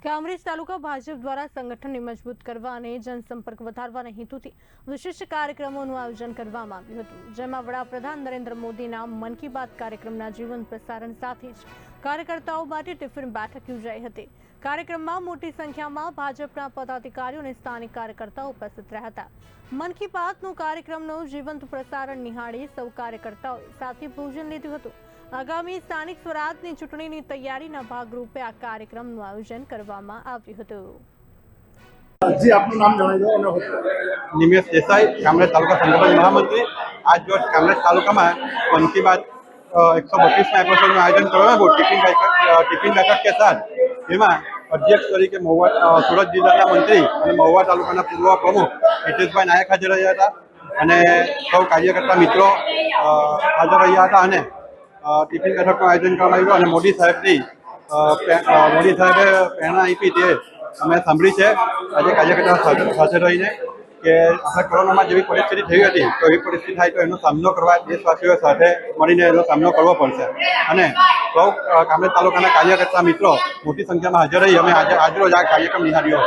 કામરેજ તાલુકા ભાજપ દ્વારા સંગઠનને મજબૂત કરવા અને જનસંપર્ક વધારવાના હેતુથી વિશિષ્ટ કાર્યક્રમોનું આયોજન કરવામાં આવ્યું હતું, જેમાં વડાપ્રધાન નરેન્દ્ર મોદીના મન કી બાત કાર્યક્રમના જીવંત પ્રસારણ સાથે જ કાર્યકર્તાઓ માટે ટિફિન બેઠક યોજાઈ હતી। કાર્યક્રમમાં મોટી સંખ્યામાં ભાજપના પદાધિકારીઓ અને સ્થાનિક કાર્યકર્તાઓ ઉપસ્થિત રહ્યા હતા। મન કી બાતનો કાર્યક્રમનો જીવંત પ્રસારણ નિહાળી સૌ કાર્યકર્તાઓએ સાથે ભોજન લીધું હતું। આગામી સ્થાનિક સ્વરાજની ચૂંટણીની તૈયારીના ભાગરૂપે આ કાર્યક્રમનું આયોજન કરવામાં આવ્યું હતું। જી આપનું નામ જણાવી દો। નિમેશ દેસાઈ, કામરેજ તાલુકા સંગઠન મહામંત્રી। આજ રોજ કામરેજ તાલુકામાં મન કી બાત 132ના એપિસોડનું આયોજન કરવામાં આવ્યું। ટિફિન બેઠક કે સાથ જેમાં અધ્યક્ષ તરીકે સુરત જિલ્લાના મંત્રી અને મહુવા તાલુકાના પૂર્વ પ્રમુખ હિતેશભાઈ નાયક હાજર રહ્યા હતા અને સૌ કાર્યકર્તા મિત્રો હાજર રહ્યા હતા અને ટિફિન બેઠકનું આયોજન કરવામાં આવ્યું અને મોદી સાહેબે પ્રેરણા આપી તે અમે સાંભળી છે। આજે કાર્યકર્તા સાથે રહીને કે આપણે કોરોનામાં જેવી પરિસ્થિતિ થઈ હતી તો એવી પરિસ્થિતિ થાય તો એનો સામનો કરવા દેશવાસીઓ સાથે મળીને એનો સામનો કરવો પડશે અને સૌ કામરેજ તાલુકાના કાર્યકર્તા મિત્રો મોટી સંખ્યામાં હાજર રહી અમે આજરોજ આ કાર્યક્રમ નિહાળ્યો।